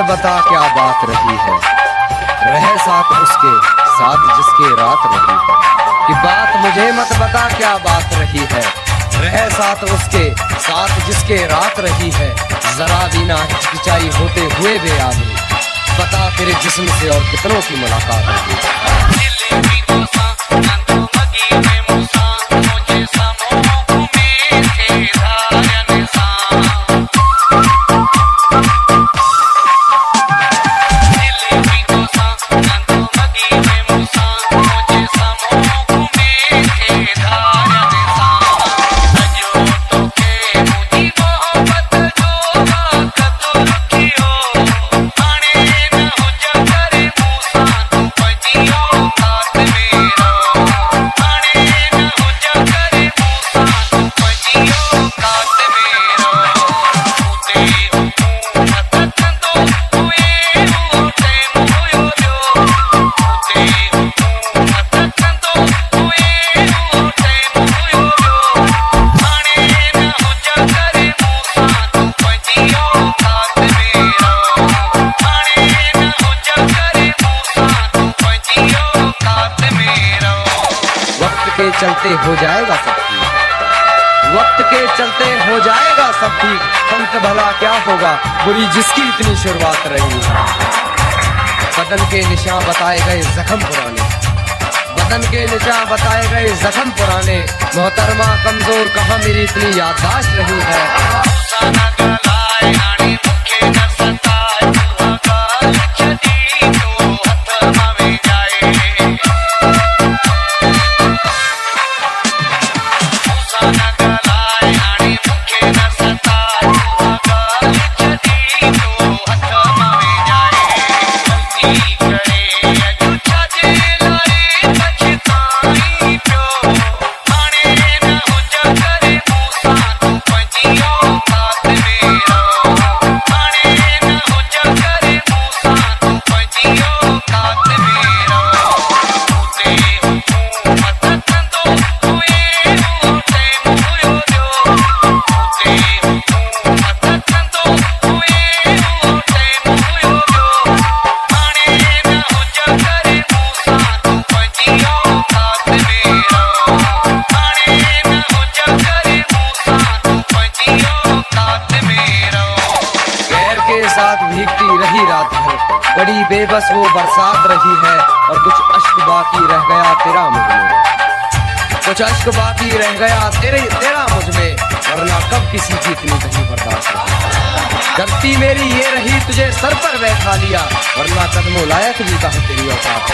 बता क्या बात रही है, रहे साथ उसके साथ जिसके रात रही है। कि बात मुझे मत बता क्या बात रही है, रहे साथ उसके साथ जिसके रात रही है। जरा भी ना हिचकिचाई होते हुए भी आदमी, बता तेरे जिस्म से और कितनों की मुलाकात रही है। चलते हो जाएगा सब ठीक, वक्त के चलते हो जाएगा सब ठीक। अंत भला क्या होगा बुरी जिसकी इतनी शुरुआत रही है। बदन के निशान बताए गए जख्म पुराने, बदन के निशान बताए गए जख्म पुराने। मोहतरमा कमजोर कहाँ मेरी इतनी याददाश्त रही है। साथ भीगती रही रात भर, बड़ी बेबस वो बरसात रही है। और कुछ अश्क बाकी रह गया तेरा मुझ में, कुछ अश्क बाकी रह गया तेरा मुझ में। वरना कब किसी की इतनी कहीं बर्दाश्त करती मेरी ये रही तुझे सर पर बैठा लिया। वरना कदमों लायक भी कहा तेरी औकात।